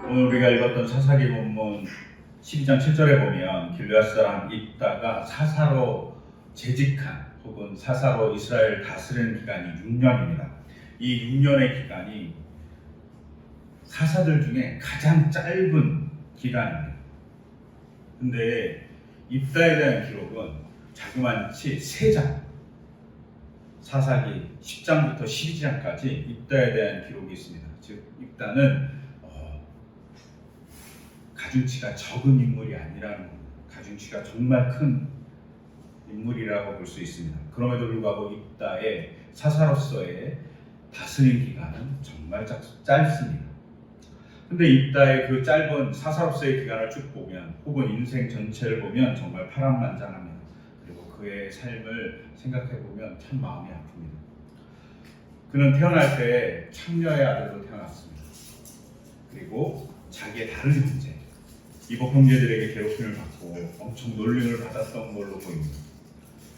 오늘 우리가 읽었던 사사기 본문 12장 7절에 보면 길르앗 사람 입다가 사사로 재직한 혹은 사사로 이스라엘 다스리는 기간이 6년입니다. 이 6년의 기간이 사사들 중에 가장 짧은 기간입니다. 근데 입다에 대한 기록은 자그마치 3장, 사사기 10장부터 12장까지 입다에 대한 기록이 있습니다. 즉 입다는 가중치가 적은 인물이 아니라는 겁니다. 가중치가 정말 큰 인물이라고 볼 수 있습니다. 그럼에도 불구하고 입다의 사사로서의 다스린 기간은 정말 짧습니다. 근데 입다의 그 짧은 사사로서의 기간을 쭉 보면 혹은 인생 전체를 보면 정말 파란만장합니다. 그리고 그의 삶을 생각해 보면 참 마음이 아픕니다. 그는 태어날 때 창녀의 아들로 태어났습니다. 그리고 자기의 다른 형제 이복 형제들에게 괴롭힘을 받고 엄청 놀림을 받았던 걸로 보입니다.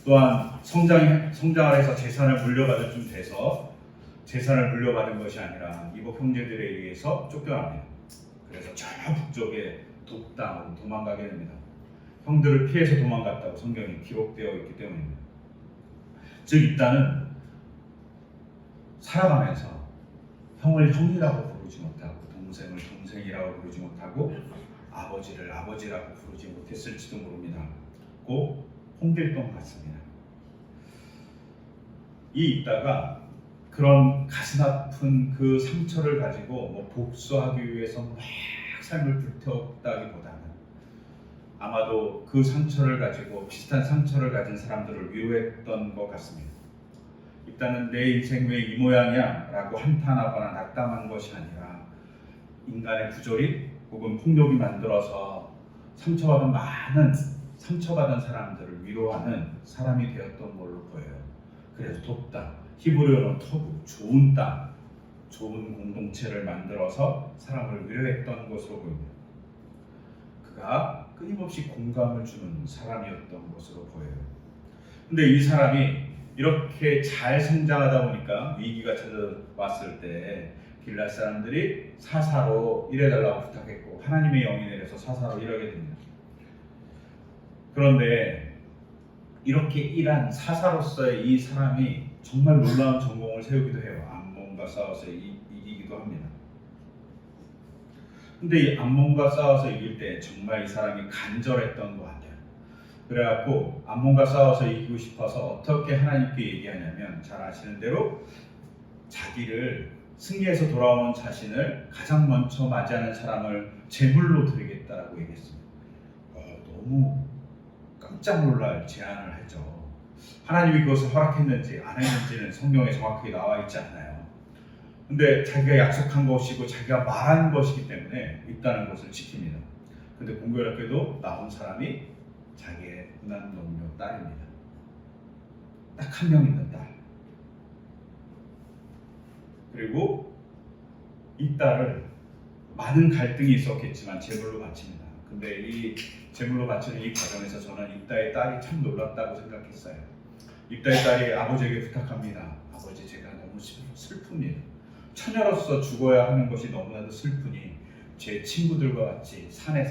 또한 성장을 해서 재산을 물려받을 쯤 돼서 재산을 물려받은 것이 아니라 이복 형제들에 의해서 쫓겨납니다. 그래서 저 북쪽에 독당으로 도망가게 됩니다. 형들을 피해서 도망갔다고 성경에 기록되어 있기 때문입니다. 즉 입다는 살아가면서 형을 형이라고 부르지 못하고 동생을 동생이라고 부르지 못하고 아버지를 아버지라고 부르지 못했을지도 모릅니다. 꼭 홍길동 같습니다. 이 입다가 그런 가슴 아픈 그 상처를 가지고 복수하기 위해서 막 삶을 불태웠다기보다는 아마도 그 상처를 가지고 비슷한 상처를 가진 사람들을 위로했던 것 같습니다. 입다는 내 인생 왜 이 모양이야? 라고 한탄하거나 낙담한 것이 아니라 인간의 부조리 혹은 폭력이 만들어서 상처받은 사람들을 위로하는 사람이 되었던 걸로 보여요. 그래서 돕다, 히브리어로 토부, 좋은 땅, 좋은 공동체를 만들어서 사람을 위로했던 것으로 보입니다. 그가 끊임없이 공감을 주는 사람이었던 것으로 보여요. 근데 이 사람이 이렇게 잘 성장하다 보니까 위기가 찾아왔을 때 길르앗 사람들이 사사로 일해달라고 부탁했고 하나님의 영이 내려서 사사로 일하게 됩니다. 그런데 이렇게 일한 사사로서의 이 사람이 정말 놀라운 전공을 세우기도 해요. 암몬과 싸워서 이기기도 합니다. 근데 이 암몬과 싸워서 이길 때 정말 이 사람이 간절했던 것 같아요. 그래갖고 암몬과 싸워서 이기고 싶어서 어떻게 하나님께 얘기하냐면 잘 아시는 대로 자기를 승리해서 돌아오는 자신을 가장 먼저 맞이하는 사람을 제물로 드리겠다라고 얘기했습니다. 너무 깜짝 놀랄 제안을 했죠. 하나님이 그것을 허락했는지 안 했는지는 성경에 정확하게 나와 있지 않아요. 근데 자기가 약속한 것이고 자기가 말한 것이기 때문에 있다는 것을 지킵니다. 근데 공교롭게도 나온 사람이 자기의 누난 동료 딸입니다. 딱 한 명 있는 딸. 그리고 이 딸을 많은 갈등이 있었겠지만 제물로 바칩니다. 근데 이 제물로 바치는 이 과정에서 저는 입다의 딸이 참 놀랍다고 생각했어요. 입다의 딸이 아버지에게 부탁합니다. 아버지, 제가 너무 슬픕니다. 처녀로서 죽어야 하는 것이 너무나도 슬프니 제 친구들과 같이 산에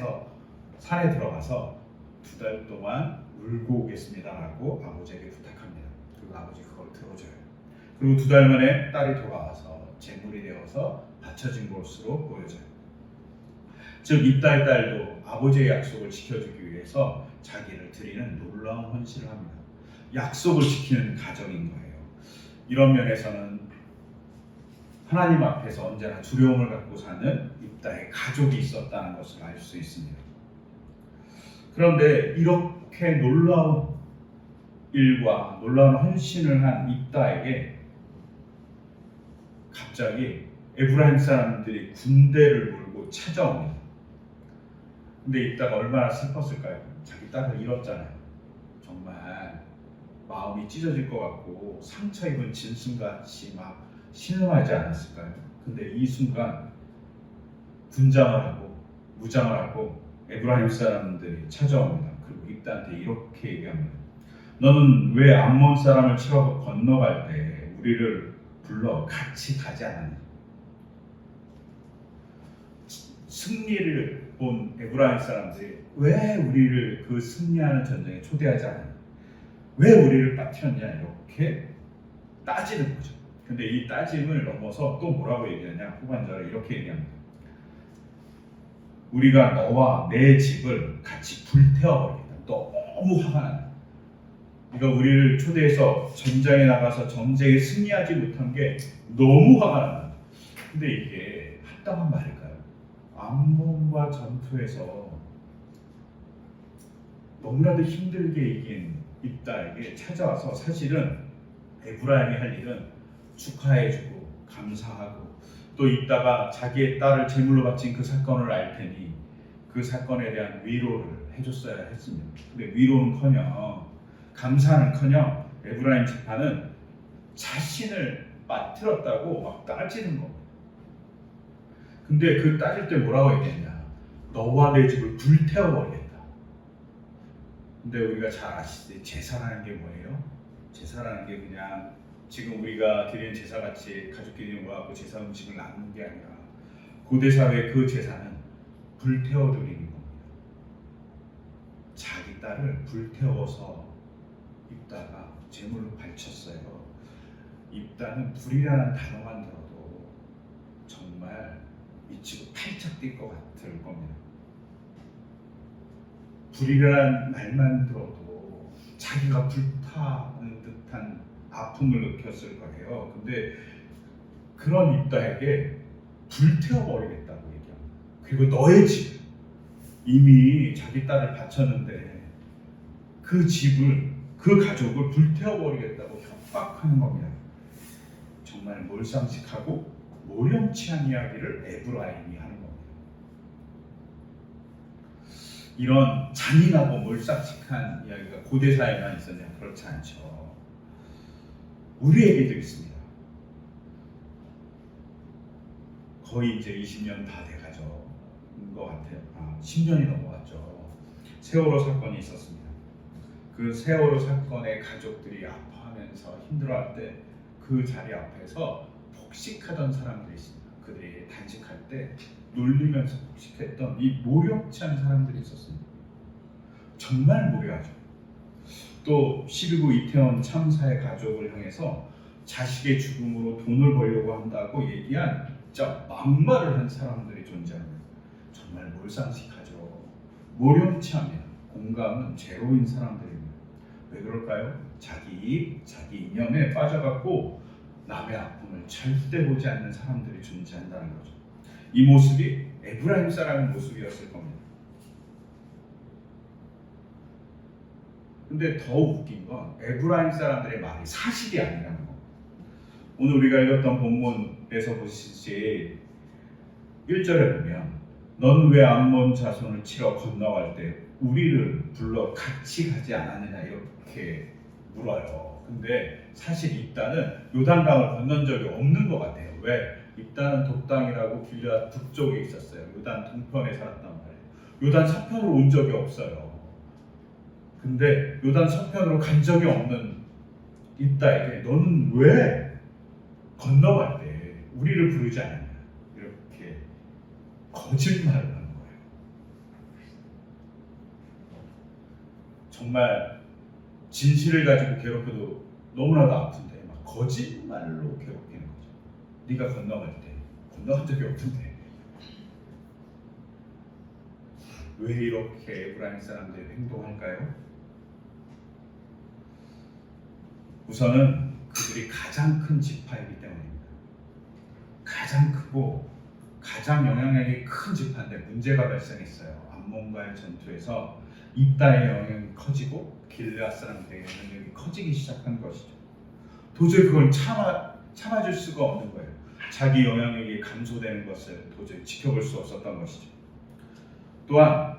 들어가서 2달 동안 울고 오겠습니다라고 아버지에게 부탁합니다. 그리고 아버지 그걸 들어줘요. 그리고 2달 만에 딸이 돌아와서 제물이 되어서 바쳐진 것으로 보여져요. 즉 입다의 딸도 아버지의 약속을 지켜주기 위해서 자기를 드리는 놀라운 헌신을 합니다. 약속을 지키는 가정인 거예요. 이런 면에서는 하나님 앞에서 언제나 두려움을 갖고 사는 입다의 가족이 있었다는 것을 알 수 있습니다. 그런데 이렇게 놀라운 일과 놀라운 헌신을 한 입다에게 갑자기 에브라임 사람들이 군대를 몰고 찾아옵니다. 근데 입다가 얼마나 슬펐을까요? 자기 딸을 잃었잖아요. 정말 마음이 찢어질 것 같고 상처 입은 짐승같이 막 신음하지 않았을까요? 근데 이 순간 군장을 하고 무장을 하고 에브라임 사람들이 찾아옵니다. 그리고 입다한테 이렇게 얘기합니다. 너는 왜 암몬 사람을 치러 건너갈 때 우리를 불러 같이 가지 않았냐? 승리를 본 에브라임 사람들이 왜 우리를 그 승리하는 전쟁에 초대하지 않았냐, 왜 우리를 빠뜨렸냐, 이렇게 따지는 거죠. 근데 이 따짐을 넘어서 또 뭐라고 얘기하냐, 후반절에 이렇게 얘기합니다. 우리가 너와 내 집을 같이 불태워버리겠다. 너무 화가 난다. 네가 우리를 초대해서 전장에 나가서 전쟁에 승리하지 못한 게 너무 화가 난다. 근데 이게 합당한 말일까요? 암몬과 전투에서 너무나도 힘들게 이긴 입다에게 찾아와서 사실은 에브라임이 할 일은 축하해주고 감사하고, 또 입다가 자기의 딸을 제물로 바친 그 사건을 알 테니 그 사건에 대한 위로를 해줬어야 했습니다. 근데 위로는커녕 감사는커녕 에브라임 지파는 자신을 빠뜨렸다고 막 따지는 겁니다. 근데 그 따질 때 뭐라고 얘기했냐, 너와 내 집을 불태워버리겠다. 근데 우리가 잘 아시지, 제사라는 게 뭐예요? 제사라는 게 그냥 지금 우리가 드리는 제사같이 가족끼리 모아서 제사 음식을 나누는 게 아니라 고대 사회의 그 제사는 불태워 드리는 겁니다. 자기 딸을 불태워서 입다가 제물로 바쳤어요. 입다는 불이라는 단어만 들어도 정말 미치고 팔짝 뛸 것 같을 겁니다. 불이라는 말만 들어도 자기가 불타는 듯한 아픔을 느꼈을 거예요. 근데 그런 입다에게 불태워버리겠다고 얘기합니다. 그리고 너의 집, 이미 자기 딸을 바쳤는데 그 집을, 그 가족을 불태워버리겠다고 협박하는 겁니다. 정말 몰상식하고 모렴치한 이야기를 에브라임이 하는 겁니다. 이런 잔인하고 몰상식한 이야기가 고대 사회만 있었냐? 그렇지 않죠. 우리에게도 있습니다. 거의 이제 20년 다 돼가죠. 것 같아요. 10년이 넘어갔죠. 세월호 사건이 있었습니다. 그 세월호 사건의 가족들이 아파하면서 힘들어할 때 그 자리 앞에서 폭식하던 사람들이 있습니다. 그들이 단식할 때 놀리면서 폭식했던 이 모욕치 않은 사람들이 있었습니다. 정말 모욕하죠. 또 12구 이태원 참사의 가족을 향해서 자식의 죽음으로 돈을 벌려고 한다고 얘기한 진짜 막말을 한 사람들이 존재합니다. 정말 몰상식하죠. 모렴치 합니다. 공감은 제로인 사람들입니다. 왜 그럴까요? 자기 이익, 자기 이념에 빠져갖고 남의 아픔을 절대 보지 않는 사람들이 존재한다는 거죠. 이 모습이 에브라임 사람의 모습이었을 겁니다. 근데 더 웃긴 건 에브라임 사람들의 말이 사실이 아니라는 겁니다. 오늘 우리가 읽었던 본문에서 보시지 1절에 보면 넌 왜 암몬 자손을 치러 건너갈 때 우리를 불러 같이 가지 않았느냐 이렇게 물어요. 근데 사실 입다는 요단강을 건넌 적이 없는 것 같아요. 왜? 입다는 독당이라고 길앗 북쪽에 있었어요. 요단 동편에 살았단 말이에요. 요단 서편으로 온 적이 없어요. 근데 요단 서편으로 간 적이 없는 입다에게 너는 왜 건너갈 때 우리를 부르지 않았냐 이렇게 거짓말을 하는 거예요. 정말 진실을 가지고 괴롭혀도 너무나도 아픈데 막 거짓말로 괴롭히는 거죠. 네가 건너갈 때 건너간 적이 없는데 왜 이렇게 에브라임 사람들이 행동할까요? 우선은 그들이 가장 큰 지파이기 때문입니다. 가장 크고 가장 영향력이 큰 지파인데 문제가 발생했어요. 암몬과의 전투에서 입다의 영향이 커지고 길르앗 사람들의 영향력이 커지기 시작한 것이죠. 도저히 그걸 참아줄 수가 없는 거예요. 자기 영향력이 감소되는 것을 도저히 지켜볼 수 없었던 것이죠. 또한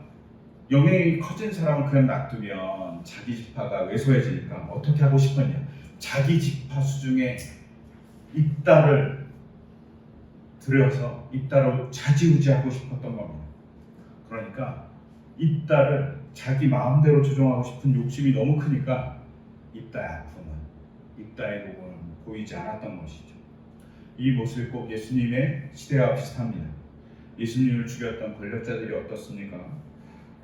영향이 커진 사람을 그냥 놔두면 자기 지파가 왜소해지니까 어떻게 하고 싶었냐, 자기 지파 수중에 입다를 들여서 입다로 좌지우지하고 싶었던 겁니다. 그러니까 입다를 자기 마음대로 조종하고 싶은 욕심이 너무 크니까 입다의 아픔은, 입다의 복음은 보이지 않았던 것이죠. 이 모습이 꼭 예수님의 시대와 비슷합니다. 예수님을 죽였던 권력자들이 어떻습니까?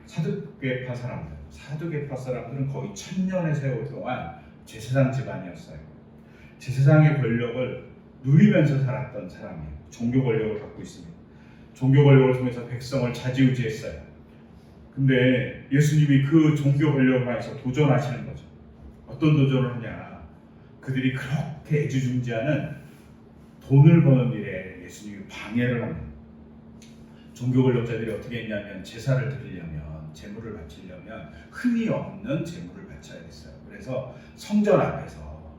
사두개파 사람들은 거의 1000년의 세월 동안 제사장 집안이었어요. 제사장의 권력을 누리면서 살았던 사람이에요. 종교 권력을 갖고 있습니다. 종교 권력을 통해서 백성을 좌지우지했어요. 근데 예수님이 그 종교 권력을 향해서 도전하시는 거죠. 어떤 도전을 하냐? 그들이 그렇게 애지중지하는 돈을 버는 일에 예수님이 방해를 합니다. 종교 권력자들이 어떻게 했냐면 제사를 드리려면, 제물을 바치려면 흠이 없는 제물을 바쳐야 됐어요. 그래서 성전 앞에서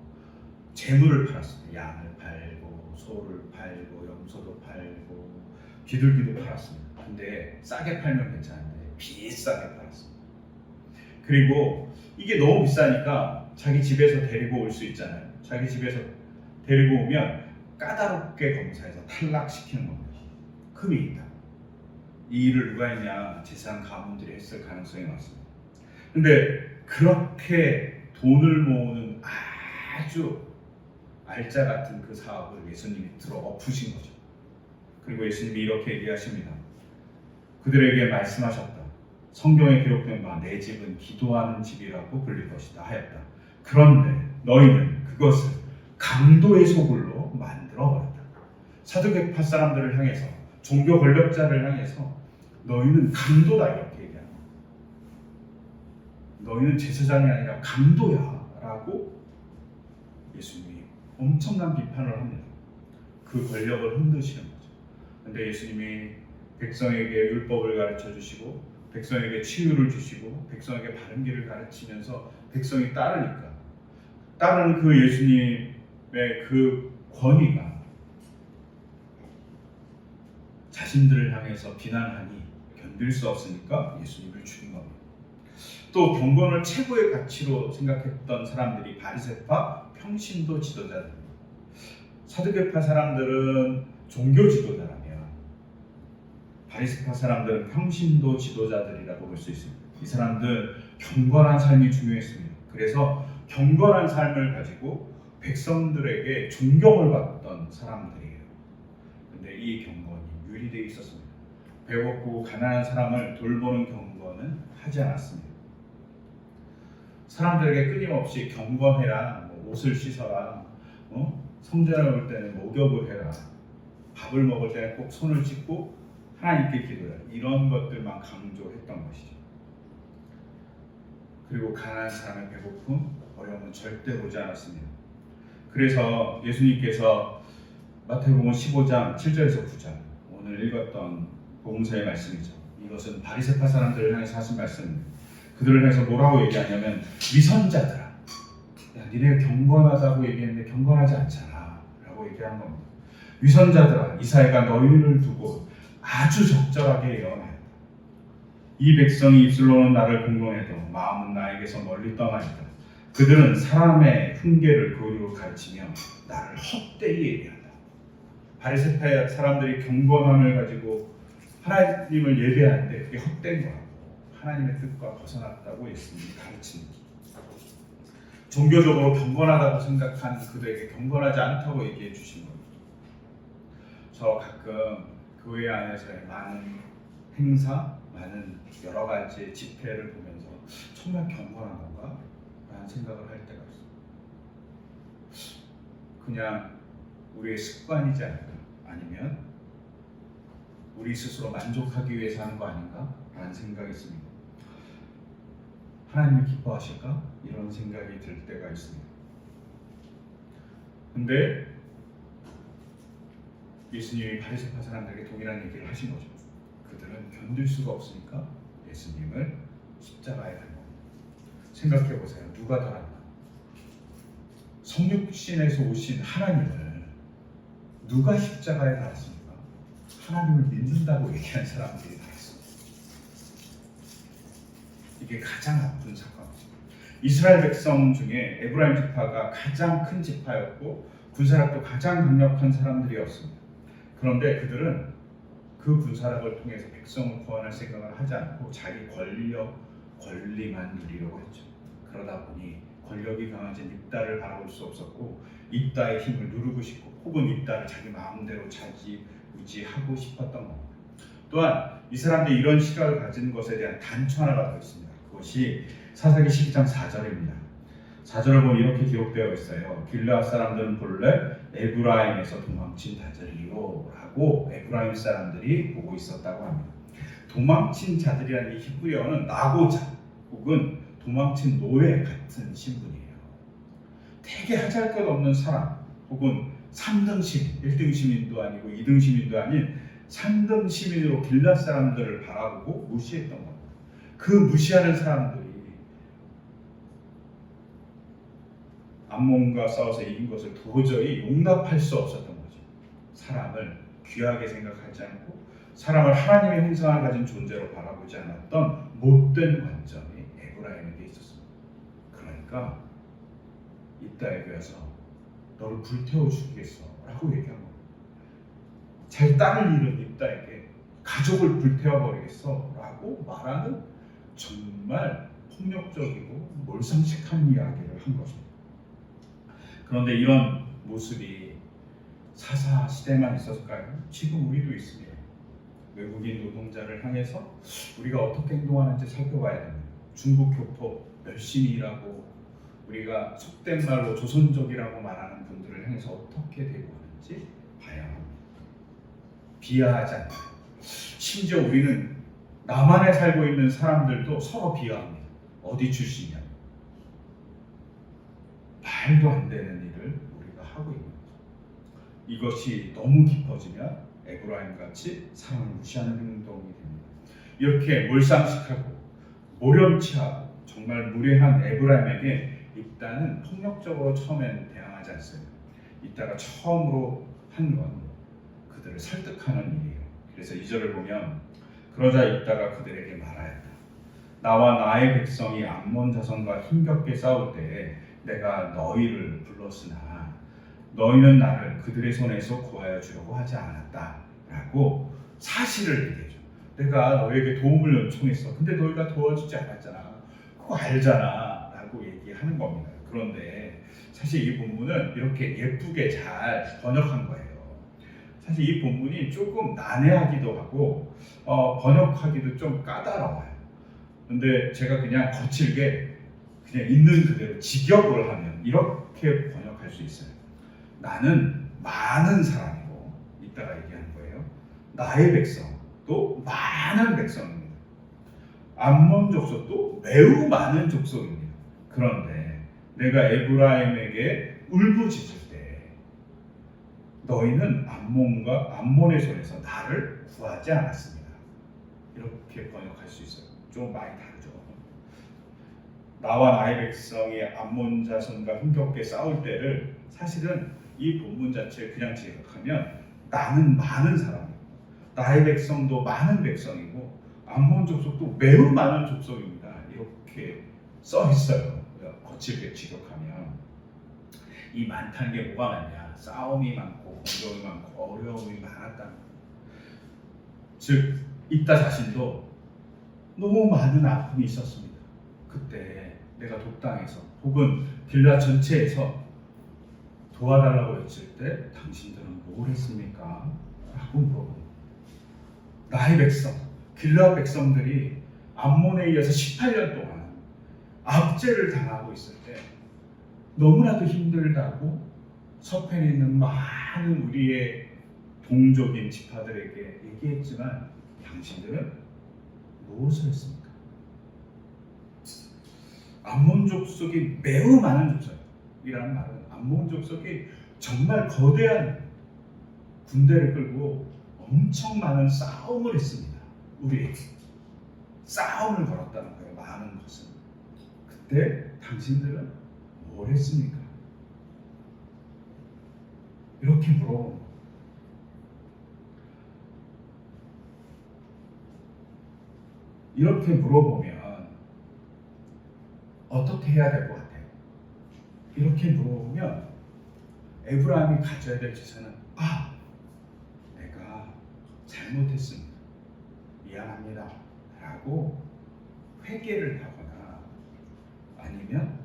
제물을 팔았습니다. 양을 팔고 소를 팔고 염소도 팔고 비둘기도 팔았습니다. 근데 싸게 팔면 괜찮은데 비싸게 팔았습니다. 그리고 이게 너무 비싸니까 자기 집에서 데리고 올 수 있잖아요. 자기 집에서 데리고 오면 까다롭게 검사해서 탈락시키는 겁니다. 흠이 있다. 이 일을 누가 했냐? 제사장 가문들이 했을 가능성이 많습니다. 근데 그렇게 돈을 모으는 아주 알짜 같은 그 사업을 예수님이 들어 엎으신 거죠. 그리고 예수님이 이렇게 얘기하십니다. 그들에게 말씀하셨다. 성경에 기록된 바 내 집은 기도하는 집이라고 불릴 것이다 하였다. 그런데 너희는 그것을 강도의 소굴로 만들어 버렸다. 사두개파 사람들을 향해서, 종교 권력자를 향해서 너희는 강도다 이렇게 얘기합니다. 너희는 제사장이 아니라 강도야 라고 예수님이 엄청난 비판을 합니다. 그 권력을 흔드시는 거죠. 근데 예수님이 백성에게 율법을 가르쳐 주시고 백성에게 치유를 주시고 백성에게 바른 길을 가르치면서 백성이 따르는 그 예수님의 그 권위가 자신들을 향해서 비난하니 견딜 수 없으니까 예수님을 죽인 겁니다. 또 경건을 최고의 가치로 생각했던 사람들이 바리새파, 평신도 지도자들입니다. 사두개파 사람들은 종교 지도자라면 바리새파 사람들은 평신도 지도자들이라고 볼 수 있습니다. 이 사람들 경건한 삶이 중요했습니다. 그래서 경건한 삶을 가지고 백성들에게 존경을 받던 사람들이에요. 근데 이 경건이 유리되어 있었습니다. 배고프고 가난한 사람을 돌보는 경건은 하지 않았습니다. 사람들에게 끊임없이 경건해라, 옷을 씻어라, 성전에 올 때는 목욕을 해라, 밥을 먹을 때는 꼭 손을 씻고 하나님께 기도해라, 이런 것들만 강조했던 것이죠. 그리고 가난한 사람의 배고픔, 어려움은 절대 보지 않았습니다. 그래서 예수님께서 마태복음 15장 7절에서 9절, 오늘 읽었던 복음서의 말씀이죠. 이것은 바리새파 사람들을 향해서 하신 말씀입니다. 그들을 향해서 뭐라고 얘기하냐면, 위선자들아, 야, 니네 경건하다고 얘기했는데 경건하지 않잖아 라고 얘기한 겁니다. 위선자들아, 이사야가 너희를 두고 아주 적절하게 예언하였다. 이 백성이 입술로는 나를 공경해도 마음은 나에게서 멀리 떠나있다. 그들은 사람의 흉계를 교리로 가르치며 나를 헛되이 얘기한다. 바리새파 사람들이 경건함을 가지고 하나님을 예배하는데 그게 헛된 거라고, 하나님의 뜻과 벗어났다고 예수님이 가르칩니다. 종교적으로 경건하다고 생각한 그들에게 경건하지 않다고 얘기해 주신 겁니다. 저 가끔 교회 안에서의 많은 행사, 많은 여러 가지 집회를 보면서 정말 경건한 건가? 라는 생각을 할 때가 있어요. 그냥 우리의 습관이지 않을까? 아니면 우리 스스로 만족하기 위해서 하는 거 아닌가? 라는 생각이 있습니다. 하나님이 기뻐하실까? 이런 생각이 들 때가 있습니다. 근데 예수님이 바리새파 사람들에게 동일한 얘기를 하신 거죠. 그들은 견딜 수가 없으니까 예수님을 십자가에 달는 겁니다. 생각해 보세요. 누가 더 낫나? 성육신에서 오신 하나님을 누가 십자가에 달았습니까? 하나님을 믿는다고 얘기한 사람들이 달았습니다. 이게 가장 아픈 사건이죠. 이스라엘 백성 중에 에브라임 지파가 가장 큰 지파였고 군사력도 가장 강력한 사람들이었습니다. 그런데 그들은 그 군사력을 통해서 백성을 구원할 생각을 하지 않고 자기 권리만 누리려고 했죠. 그러다 보니 권력이 강해진 입다를 바라볼 수 없었고 입다의 힘을 누르고 싶고 혹은 입다를 자기 마음대로 자기우지하고 싶었던 겁니다. 또한 이 사람들이 이런 시각을 가진 것에 대한 단초 하나가 더 있습니다. 그것이 사사기 12장 4절입니다. 4절을 보면 이렇게 기록되어 있어요. 길르앗 사람들은 본래 에브라임에서 도망친 자들이요 라고 에브라임 사람들이 보고 있었다고 합니다. 도망친 자들이라는 이 히브리어는 나고자 혹은 도망친 노예 같은 신분이에요. 되게 하잘것없는 사람 혹은 3등 시민, 1등 시민도 아니고 2등 시민도 아닌 3등 시민으로 길르앗 사람들을 바라보고 무시했던 겁니다. 그 무시하는 사람들이 암몬과 싸워서 이긴 것을 도저히 용납할 수 없었던 거죠. 사람을 귀하게 생각하지 않고 사람을 하나님의 형상을 가진 존재로 바라보지 않았던 못된 관점이 에브라임에게 있었습니다. 그러니까 이따에 그래서 너를 불태워 죽이겠어 라고 얘기한 겁니다. 자기 딸을 잃은 입다에게 가족을 불태워버리겠어 라고 말하는 정말 폭력적이고 몰상식한 이야기를 한 것입니다. 그런데 이런 모습이 사사 시대만 있었을까요? 지금 우리도 있습니다. 외국인 노동자를 향해서 우리가 어떻게 행동하는지 살펴봐야 됩니다. 중국 교포 열심히 일하고 우리가 속된 말로 조선족이라고 말하는 분들을 향해서 어떻게 대우하는지 봐야 합니다. 비하하지 않아요. 심지어 우리는 남한에 살고 있는 사람들도 서로 비하합니다. 어디 출신이냐? 말도 안 되는 일을 우리가 하고 있는 거죠. 이것이 너무 깊어지면 에브라임 같이 사람을 무시하는 행동이 됩니다. 이렇게 몰상식하고 모렴치하고 정말 무례한 에브라임에게 입다는 폭력적으로 처음엔 대항하지 않습니다. 이따가 처음으로 한 건 그들을 설득하는 일이에요. 그래서 2절을 보면 그러자 입다가 그들에게 말하였다. 나와 나의 백성이 암몬 자손과 힘겹게 싸울 때에 내가 너희를 불렀으나 너희는 나를 그들의 손에서 구하여 주려고 하지 않았다 라고 사실을 얘기해줘. 내가 너희에게 도움을 요청했어. 근데 너희가 도와주지 않았잖아. 그거 알잖아 라고 얘기하는 겁니다. 그런데 사실 이 본문은 이렇게 예쁘게 잘 번역한 거예요. 사실 이 본문이 조금 난해하기도 하고 번역하기도 좀 까다로워요. 근데 제가 그냥 거칠게 그냥 있는 그대로 직역을 하면 이렇게 번역할 수 있어요. 나는 많은 사람이고 이따가 얘기하는 거예요. 나의 백성도 많은 백성입니다. 암몬 족속도 매우 많은 족속입니다. 그런데 내가 에브라임에게 울부짖을 때 너희는 암몬의 손에서 나를 구하지 않았습니다. 이렇게 번역할 수 있어요. 좀 많이 다르죠. 나와 나의 백성이 암몬 자손과 힘겹게 싸울 때를 사실은 이 본문 자체를 그냥 지각하면 나는 많은 사람이고 나의 백성도 많은 백성이고 암몬 족속도 매우 많은 족속입니다. 이렇게 써 있어요. 거칠게 지적하면 이 많다는 게 뭐가 많냐? 싸움이 많고 공격이 많고 어려움이 많았다는 거예요. 즉 입다 자신도 너무 많은 아픔이 있었습니다. 그때 내가 독당에서 혹은 길르앗 전체에서 도와달라고 외칠 때 당신들은 뭘 했습니까? 라고 물어봅니다. 나의 백성, 길르앗 백성들이 암몬에 의해서 18년 동안 압제를 당하고 있을 때 너무나도 힘들다고 서편에 있는 많은 우리의 동족인 지파들에게 얘기했지만 당신들은 무엇을 했습니까? 암몬 족속이 매우 많은 족속이라는 말은 암몬 족속이 정말 거대한 군대를 끌고 엄청 많은 싸움을 했습니다. 우리에게 싸움을 걸었다는 거예요. 많은 것은. 그때 당신들은 뭘 했습니까? 이렇게 물어봅니다. 이렇게 물어보면 어떻게 해야 될 것 같아요? 이렇게 물어보면 에브라임이 가져야 될 제사는 내가 잘못했습니다. 미안합니다. 라고 회개를 하거나 아니면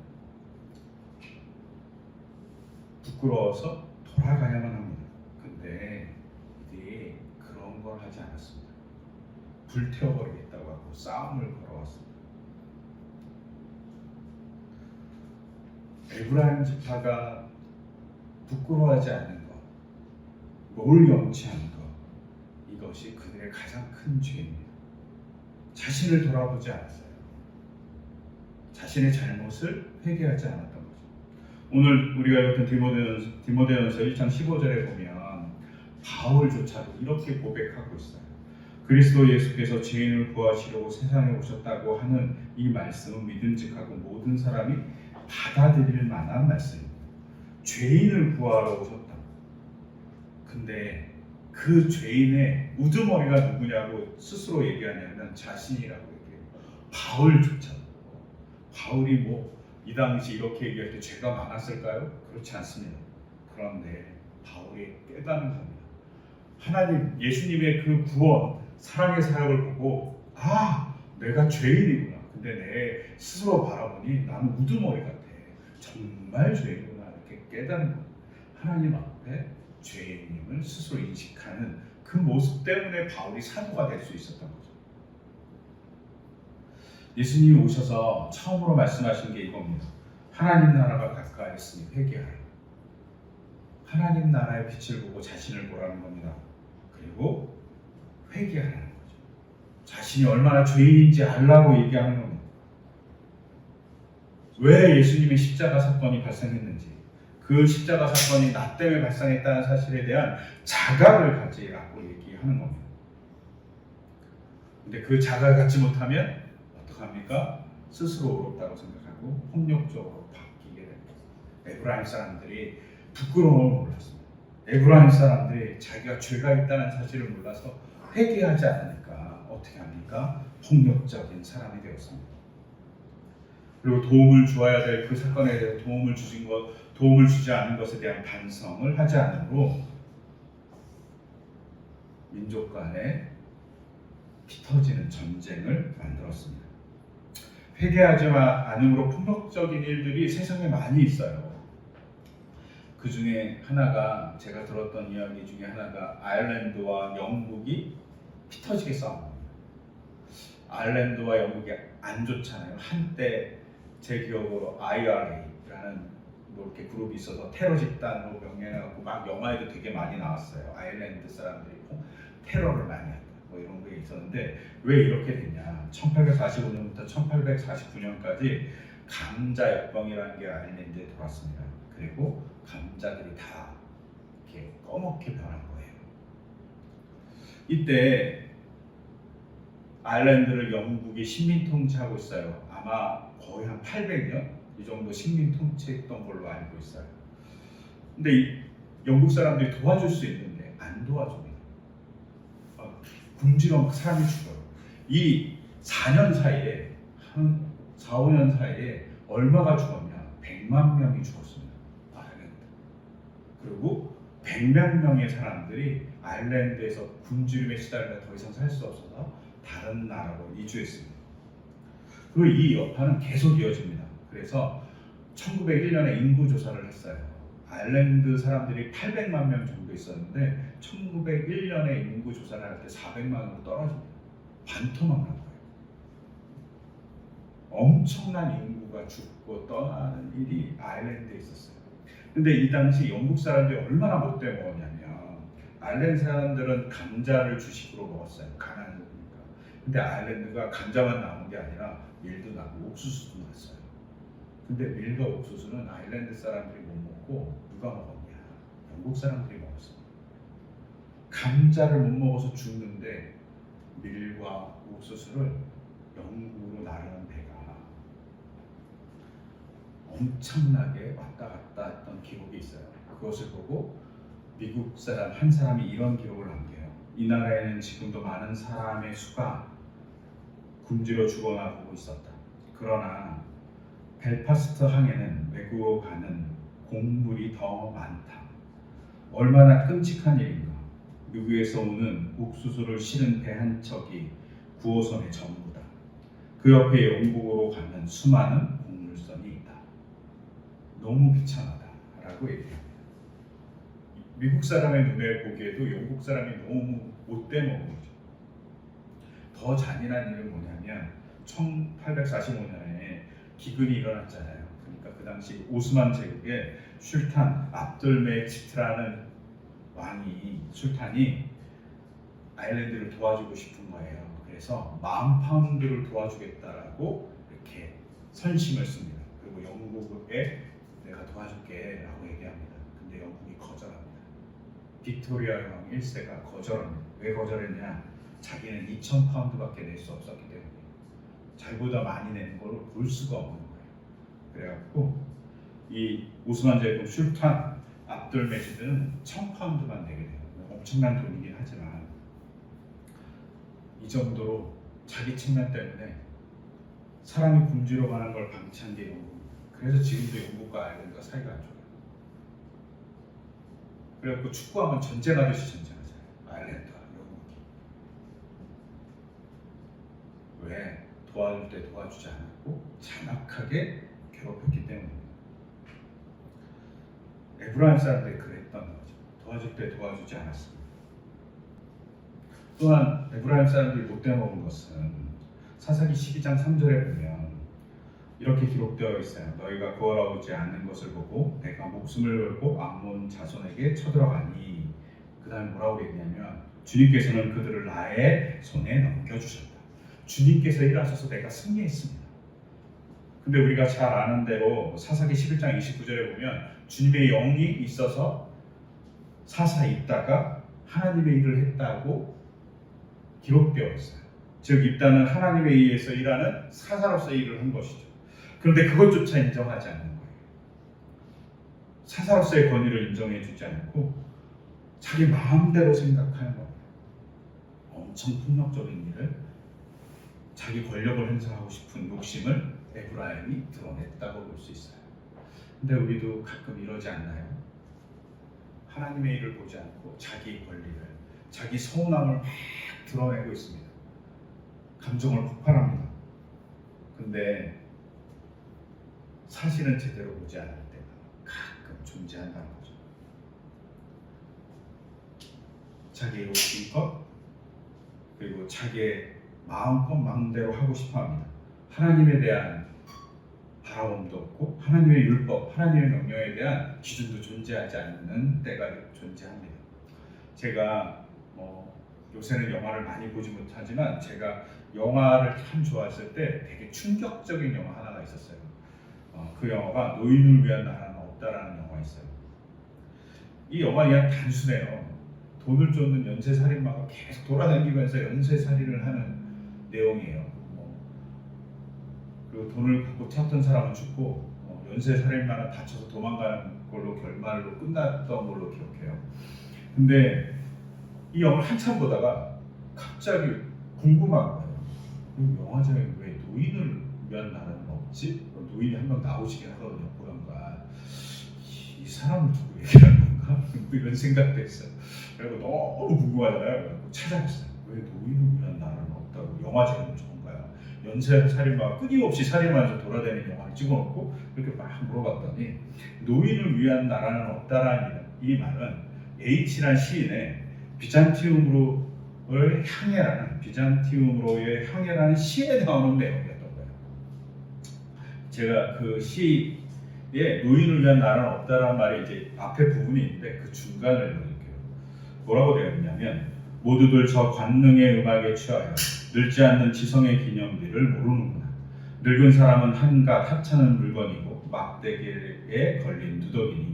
부끄러워서 돌아가야만 합니다. 근데 이들이 그런 걸 하지 않았습니다. 불태워버리겠다고 하고 싸움을 걸어왔습니다. 에브라임 지파가 부끄러워하지 않는 것, 뭘 염치하는 것, 이것이 그들의 가장 큰 죄입니다. 자신을 돌아보지 않았어요. 자신의 잘못을 회개하지 않았던 거죠. 오늘 우리가 읽었던 디모데전서 1장 15절에 보면 바울조차도 이렇게 고백하고 있어요. 그리스도 예수께서 죄인을 구하시려고 세상에 오셨다고 하는 이 말씀은 믿음직하고 모든 사람이 받아들일 만한 말씀입니다. 죄인을 구하러 오셨다. 근데 그 죄인의 우두머리가 누구냐고 스스로 얘기하냐면 자신이라고 얘기해요. 바울조차도. 바울이 이 당시 이렇게 얘기할 때 죄가 많았을까요? 그렇지 않습니다. 그런데 바울이 깨닫는 겁니다. 하나님, 예수님의 그 구원, 사랑의 사역을 보고 내가 죄인이구나. 근데 내 스스로 바라보니 나는 우두머리 같아. 정말 죄인이구나. 이렇게 깨닫는 겁니다. 하나님 앞에 죄인임을 스스로 인식하는 그 모습 때문에 바울이 사도가 될 수 있었던 거죠. 예수님이 오셔서 처음으로 말씀하신 게 이겁니다. 하나님 나라가 가까이 있으니 회개하라. 하나님 나라의 빛을 보고 자신을 보라는 겁니다. 그리고 회개하라는 거죠. 자신이 얼마나 죄인인지 알라고 얘기하는 겁니다. 왜 예수님의 십자가 사건이 발생했는지, 그 십자가 사건이 나 때문에 발생했다는 사실에 대한 자각을 가지라고 얘기하는 겁니다. 근데 그 자각을 갖지 못하면 어떡합니까? 스스로 옳았다고 생각하고 폭력적으로 바뀌게 됩니다. 에브라임 사람들이 부끄러움을 몰랐습니다. 에브라임 사람들이 자기가 죄가 있다는 사실을 몰라서 회개하지 않으니까 어떻게 합니까? 폭력적인 사람이 되었습니다. 그리고 도움을 주어야 될 그 사건에 대해서 도움을 주지 않은 것에 대한 반성을 하지 않으므로 민족 간에 피터지는 전쟁을 만들었습니다. 회개하지 않음으로 폭력적인 일들이 세상에 많이 있어요. 그 중에 하나가, 제가 들었던 이야기 중에 하나가 아일랜드와 영국이 피터지게 싸웁니다. 아일랜드와 영국이 안 좋잖아요. 한때 제 기억으로 IRA라는 이렇게 그룹이 있어서 테러 집단으로 명명해갖고 막 영화에도 되게 많이 나왔어요. 아일랜드 사람들이 테러를 많이 한다. 이런 게 있었는데 왜 이렇게 됐냐? 1845년부터 1849년까지 감자역병이라는 게 아일랜드에 돌았습니다. 그리고 감자들이 다 이렇게 꺼멓게 변한 거예요. 이때 아일랜드를 영국이 식민 통치하고 있어요. 아마 거의 한 800년 이 정도 식민 통치했던 걸로 알고 있어요. 근데 영국 사람들이 도와줄 수 있는데 안 도와줍니다. 굶주려 사람이 죽어요. 이 4년 사이에, 한 4, 5년 사이에 얼마가 죽었냐? 100만 명이 죽었습니다. 아일랜드. 그리고 100만 명의 사람들이 아일랜드에서 굶주림에 시달려 더 이상 살 수 없어서 다른 나라로 이주했습니다. 그리고 이 여파는 계속 이어집니다. 그래서 1901년에 인구조사를 했어요. 아일랜드 사람들이 800만 명 정도 있었는데 1901년에 인구조사를 할 때 400만으로 떨어집니다. 반토막 난 거예요. 엄청난 인구가 죽고 떠나는 일이 아일랜드에 있었어요. 근데 이 당시 영국 사람들이 얼마나 못돼 먹었냐면, 아일랜드 사람들은 감자를 주식으로 먹었어요. 가난하니까. 근데 아일랜드가 감자만 나온 게 아니라 밀도 나고 옥수수도 나왔어요. 근데 밀과 옥수수는 아일랜드 사람들이 못 먹고 누가 먹었냐? 영국 사람들이 먹었어요. 감자를 못 먹어서 죽는데 밀과 옥수수를 영국으로 나르는 배가 엄청나게 왔다 갔다 했던 기록이 있어요. 그것을 보고 미국 사람 한 사람이 이런 기록을 남겨요. 이 나라에는 지금도 많은 사람의 수가 굶주려 죽어나가고 있었다. 그러나 벨파스트 항에는 외국으로 가는 곡물이 더 많다. 얼마나 끔찍한 일인가. 미국에서 오는 옥수수를 실은 배 한 척이 9호선의 전부다. 그 옆에 영국으로 가는 수많은 곡물선이 있다. 너무 비참하다라고 얘기합니다. 미국 사람의 눈에 보기에도 영국 사람이 너무 못돼 먹은 거죠. 더 잔인한 일은 뭐냐면 1845년에 기근이 일어났잖아요. 그러니까 그 당시 오스만 제국의 술탄 압둘메지트라는 술탄이 아일랜드를 도와주고 싶은 거예요. 그래서 10,000파운드를 도와주겠다라고 이렇게 선심을 씁니다. 그리고 영국에 내가 도와줄게 라고 얘기합니다. 근데 영국이 거절합니다. 빅토리아 여왕 1세가 거절합니다. 왜 거절했냐? 자기는 2,000파운드밖에 낼 수 없었기 때문에 자기보다 많이 내는 걸 볼 수가 없는 거예요. 그래갖고 이 오스만 제국 술탄 압둘메지드는 1,000파운드만 내게 돼요. 엄청난 돈이긴 하지만 이 정도로 자기 측면 때문에 사람이 굶주려 가는 걸 방치한 게 영국입니다. 그래서 지금도 영국과 아일랜드가 사이가 안 좋아요. 그래갖고 축구하면 전쟁하듯이 전쟁하잖아요. 아일랜드와 영국이. 왜? 도와줄 때 도와주지 않았고 잔악하게 괴롭혔기 때문입니다. 에브라임 사람들이 그랬던 거죠. 도와줄 때 도와주지 않았습니다. 또한 에브라임 사람들이 못돼 먹은 것은 사사기 12장 3절에 보면 이렇게 기록되어 있어요. 너희가 구하라오지 않는 것을 보고 내가 목숨을 걸고 암몬 자손에게 쳐들어가니, 그 다음에 뭐라고 얘기냐면 주님께서는 그들을 나의 손에 넘겨주셨다. 주님께서 일하셔서 내가 승리했습니다. 근데 우리가 잘 아는 대로 사사기 11장 29절에 보면 주님의 영이 있어서 사사 있다가 하나님의 일을 했다고 기록되어 있어요. 즉 입다는 하나님에 의해서 일하는 사사로서의 일을 한 것이죠. 그런데 그것조차 인정하지 않는 거예요. 사사로서의 권위를 인정해주지 않고 자기 마음대로 생각하는 겁니다. 엄청 폭력적인 일을, 자기 권력을 행사하고 싶은 욕심을 에브라임이 드러냈다고 볼 수 있어요. 근데 우리도 가끔 이러지 않나요? 하나님의 일을 보지 않고 자기 권리를, 자기 서운함을 막 드러내고 있습니다. 감정을 폭발합니다. 근데 사실은 제대로 보지 않을 때가 가끔 존재한다는 거죠. 자기의 욕심껏, 그리고 자기의 마음대로 하고 싶어합니다. 하나님에 대한 바라봄도 없고 하나님의 율법, 하나님의 명령에 대한 기준도 존재하지 않는 때가 존재합니다. 제가 요새는 영화를 많이 보지 못하지만 제가 영화를 참 좋아했을 때 되게 충격적인 영화 하나가 있었어요. 그 영화가 노인을 위한 나라는 없다라는 영화가 있어요. 이 영화 그냥 단순해요. 돈을 쫓는 연쇄살인마가 계속 돌아다니면서 연쇄살인을 하는 내용이에요. 그리고 돈을 받고 튀었던 사람은 죽고 연쇄살인마는 다쳐서 도망가는 걸로 결말로 끝났던 걸로 기억해요. 근데 이 영화를 한참 보다가 갑자기 궁금한 거예요. 영화장에 왜 노인을 위한 나라는 없지? 노인이 한 명 나오시긴 하거든요. 보던가 이 사람을 두고 얘기하는 건가? 이런 생각도 했어요. 그리고 너무 궁금하잖아요. 찾아봤어요. 왜 노인을 위한 나라는 없다고? 영화제는 좋은가요? 연쇄살인마가 끊임없이 살인하면서 돌아다니는 영화를 찍어놓고 이렇게 막 물어봤더니 노인을 위한 나라는 없다라는 이 말은 H라는 시인의 비잔티움으로의 향해라는 시에 나오는 내용이었던 거예요. 제가 그 시에 노인을 위한 나라는 없다라는 말이 이제 앞에 부분이 있는데 그 중간을 읽어줄게요. 뭐라고 되어 있냐면 모두들 저 관능의 음악에 취하여 늙지 않는 지성의 기념비를 모르는구나. 늙은 사람은 한갓 하찮은 물건이고 막대기에 걸린 누더기니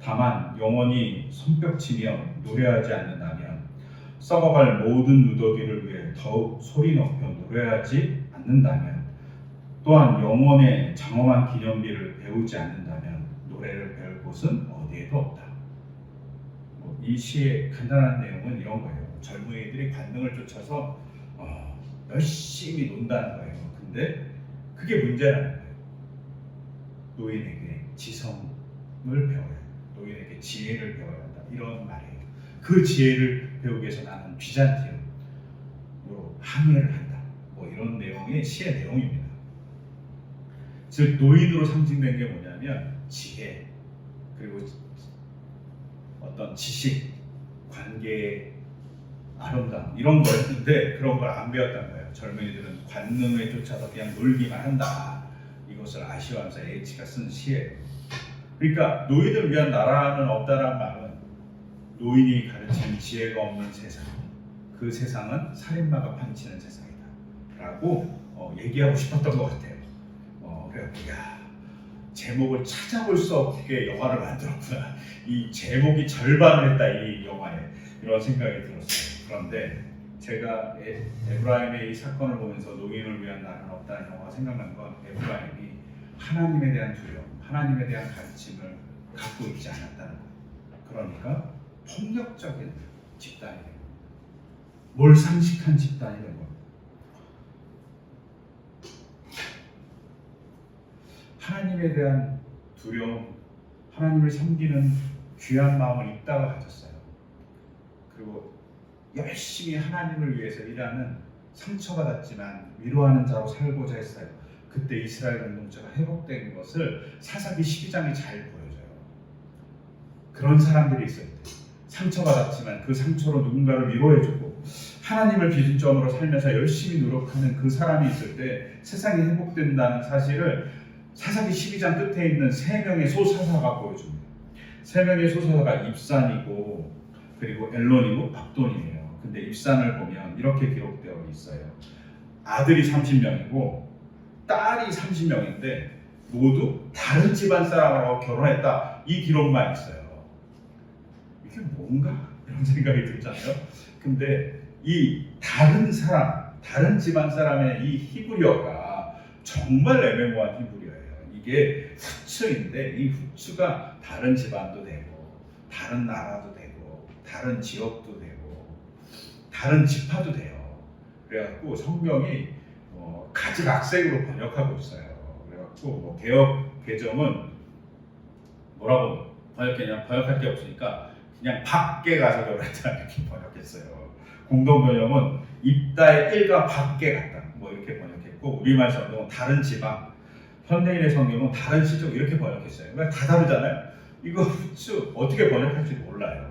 다만 영원히 손뼉치며 노래하지 않는다면 썩어갈 모든 누더기를 위해 더욱 소리 높여 노래하지 않는다면 또한 영원의 장엄한 기념비를 배우지 않는다면 노래를 배울 곳은 어디에도 없다. 이 시의 간단한 내용은 이런 거예요. 젊은이들이 관능을 쫓아서 열심히 논다는 거예요. 근데 그게 문제라는 거예요. 노인에게 지성을 배워야 한다. 노인에게 지혜를 배워야 한다. 이런 말이에요. 그 지혜를 배우기 위해서 나는 비잔티움으로 항해를 한다. 이런 내용의 시의 내용입니다. 즉 노인으로 상징된 게 뭐냐면 지혜, 그리고 어떤 지식, 관계에 아름다움 이런 거였는데 그런 걸 안 배웠던 거예요. 젊은이들은 관능에 쫓아서 그냥 놀기만 한다. 이것을 아쉬워하면서 H가 쓴 시예요. 그러니까 노인을 위한 나라는 없다라는 말은 노인이 가르치는 지혜가 없는 세상, 그 세상은 살인마가 판치는 세상이다 라고 얘기하고 싶었던 것 같아요. 그래서 야, 제목을 찾아볼 수 없게 영화를 만들었구나. 이 제목이 절반을 했다 이 영화에. 이런 생각이 들었어요. 그런데 제가 에브라임의 이 사건을 보면서 노인을 위한 나라는 없다는 영화가 생각난 건 에브라임이 하나님에 대한 두려움, 하나님에 대한 가르침을 갖고 있지 않았다는 거예요. 그러니까 폭력적인 집단이 된 거예요. 몰상식한 집단이 된 거예요. 하나님에 대한 두려움, 하나님을 섬기는 귀한 마음을 있다가 가졌어요. 그리고 열심히 하나님을 위해서 일하는 상처받았지만 위로하는 자로 살고자 했어요. 그때 이스라엘 공동체가 회복된 것을 사사기 12장이 잘 보여줘요. 그런 사람들이 있을 때 상처받았지만 그 상처로 누군가를 위로해주고 하나님을 기준점으로 살면서 열심히 노력하는 그 사람이 있을 때 세상이 회복된다는 사실을 사사기 12장 끝에 있는 세 명의 소사사가 보여줍니다. 세 명의 소사사가 입산이고 그리고 엘론이고 압돈이에요. 근데 입산을 보면 이렇게 기록되어 있어요. 아들이 30명이고 딸이 30명인데 모두 다른 집안 사람하고 결혼했다. 이 기록만 있어요. 이게 뭔가? 이런 생각이 들잖아요. 근데 이 다른 사람, 다른 집안 사람의 이 히브리어가 정말 애매모호한 히브리어예요. 이게 후츠인데 이 후츠가 다른 집안도 되고 다른 나라도 되고 다른 지역도 되고 다른 지파도 돼요. 그래갖고 성경이 가지각색으로 번역하고 있어요. 그래갖고 개역 개정은 뭐라고 번역했냐? 번역할 게 없으니까 그냥 밖에 가서 결혼했다 이렇게 번역했어요. 공동번역은 입다의 일가 밖에 갔다 뭐 이렇게 번역했고 우리말 성경은 다른 지방, 현대인의 성경은 다른 시족 이렇게 번역했어요. 그러니까 다 다르잖아요. 이거 후츠 어떻게 번역할지 몰라요.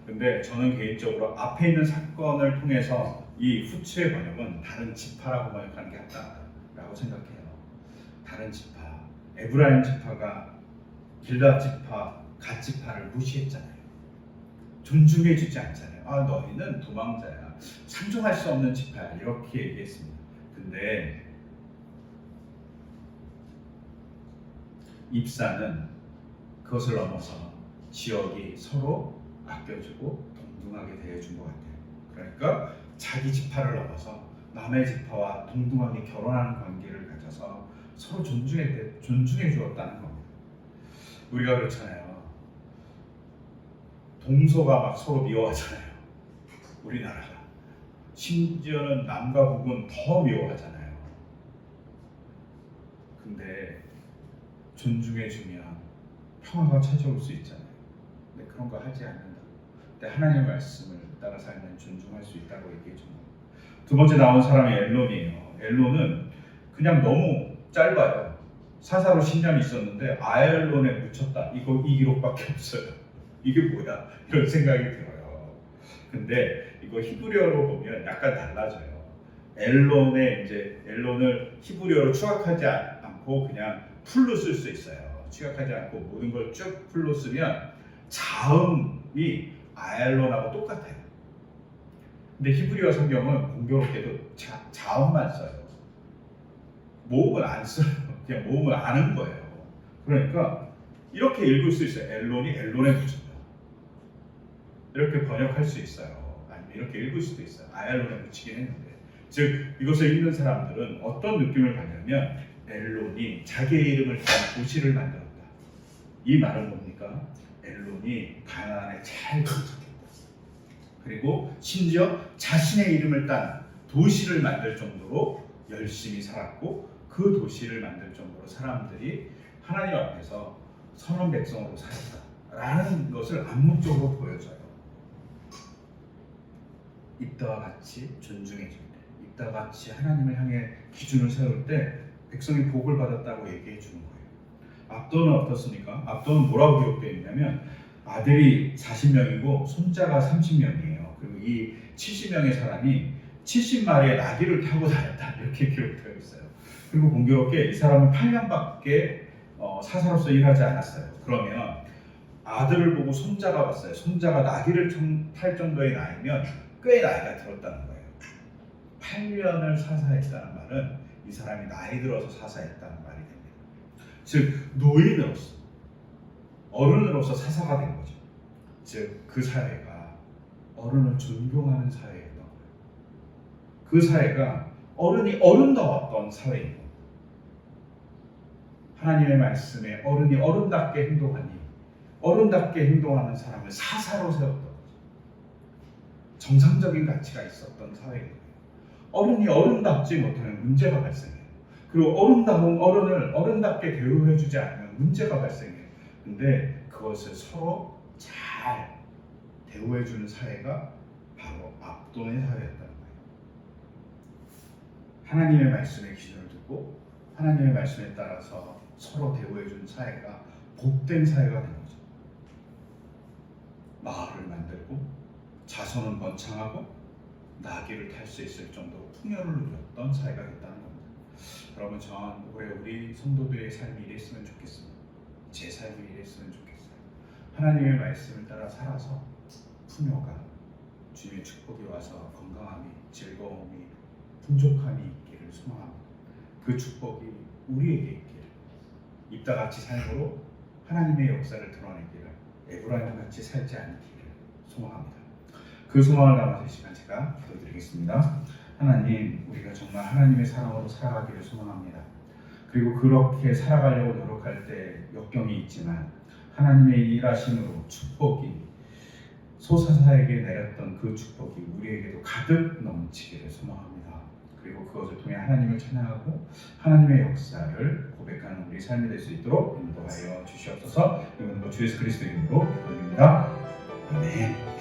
근데 저는 개인적으로 앞에 있는 사건을 통해서 이 후츠의 번역은 다른 지파라고 번역하는 게 낫다라고 생각해요. 다른 지파, 에브라임 지파가 길앗 지파, 갓 지파를 무시했잖아요. 존중해주지 않잖아요. 아, 너희는 도망자야, 상종할 수 없는 지파야 이렇게 얘기했습니다. 근데 입사는 그것을 넘어서 지역이 서로 아껴주고 동등하게 대해준 것 같아요. 그러니까 자기 지파를 넘어서 남의 지파와 동등하게 결혼하는 관계를 가져서 서로 존중해 주었다는 겁니다. 우리가 그렇잖아요. 동서가 막 서로 미워하잖아요. 우리나라가. 심지어는 남과 북은 더 미워하잖아요. 근데 존중해주면 평화가 찾아올 수 있잖아요. 근데 그런 거 하지 않는다. 근데 하나님의 말씀을 따라 살면 존중할 수 있다고 얘기해 줍니다. 두 번째 나온 사람이 엘론이에요. 엘론은 그냥 너무 짧아요. 사사로 10년이 있었는데 아엘론에 묻혔다. 이 기록밖에 없어요. 이게 뭐야? 이런 생각이 들어요. 근데 이거 히브리어로 보면 약간 달라져요. 엘론을 히브리어로 추각하지 않고 그냥 풀로 쓸 수 있어요. 추각하지 않고 모든 걸 쭉 풀로 쓰면 자음이 아엘론하고 똑같아요. 근데 히브리어 성경은 공교롭게도 자음만 써요. 모음을 안 써요. 그냥 모음을 아는 거예요. 그러니까 이렇게 읽을 수 있어요. 엘론이 엘론에 묻혔다. 이렇게 번역할 수 있어요. 아니면 이렇게 읽을 수도 있어요. 아엘론에 묻히긴 했는데, 즉 이것을 읽는 사람들은 어떤 느낌을 받냐면 엘론이 자기의 이름을 딴 도시를 만들었다. 이 말은 뭡니까? 엘론이 가나안에 잘 정착했다. 그리고 심지어 자신의 이름을 딴 도시를 만들 정도로 열심히 살았고 그 도시를 만들 정도로 사람들이 하나님 앞에서 선한 백성으로 살았다라는 것을 암묵적으로 보여줘요. 이때와 같이 존중해 줄 때, 이때와 같이 하나님을 향해 기준을 세울 때 백성이 복을 받았다고 얘기해 주는 거예요. 압돈은 어떻습니까? 압돈은 뭐라고 기록되어 있냐면 아들이 40명이고 손자가 30명이에요. 그리고 이 70명의 사람이 70마리의 나귀를 타고 다녔다 이렇게 기록되어 있어요. 그리고 공교롭게 이 사람은 8년밖에 사사로서 일하지 않았어요. 그러면 아들을 보고 손자가 봤어요. 손자가 나귀를 탈 정도의 나이면 꽤 나이가 들었다는 거예요. 8년을 사사했다는 말은 이 사람이 나이 들어서 사사했다는 말이 됩니다. 즉 노인으로서 어른으로서 사사가 된 거죠. 즉 그 사회가 어른을 존경하는 사회였던 거예요. 그 사회가 어른이 어른다웠던 사회인 거예요. 하나님의 말씀에 어른이 어른답게 행동하니 어른답게 행동하는 사람을 사사로 세웠던 거죠. 정상적인 가치가 있었던 사회인 거예요. 어른이 어른답지 못하면 문제가 발생해요. 그리고 어른다운 어른을 어른답게 대우해주지 않으면 문제가 발생해요. 근데 그것을 서로 잘 대우해주는 사회가 바로 압돈의 사회였다는 거예요. 하나님의 말씀의 기준을 두고 하나님의 말씀에 따라서 서로 대우해주는 사회가 복된 사회가 된 거죠. 마을을 만들고 자손은 번창하고 나귀를 탈 수 있을 정도로 풍요를 누렸던 사회가 됐다는 겁니다. 여러분, 전 올해 우리 성도들의 삶이 이랬으면 좋겠습니다. 제 삶이 이랬으면 좋겠어요. 하나님의 말씀을 따라 살아서 풍요가, 주님의 축복이 와서 건강함이, 즐거움이, 풍족함이 있기를 소망합니다. 그 축복이 우리에게 있기를, 입다같이 삶으로 하나님의 역사를 드러내기를, 에브라임같이 살지 않기를 소망합니다. 그 소망을 담아서 이 시간 제가 기도드리겠습니다. 하나님, 우리가 정말 하나님의 사랑으로 살아가기를 소망합니다. 그리고 그렇게 살아가려고 노력할 때 역경이 있지만 하나님의 일하심으로 축복이 소사사에게 내렸던 그 축복이 우리에게도 가득 넘치기를 소망합니다. 그리고 그것을 통해 하나님을 찬양하고 하나님의 역사를 고백하는 우리 삶이 될 수 있도록 인도하여 주시옵소서. 이번도 주 예수 그리스도의 이름으로 기도드립니다. 아멘.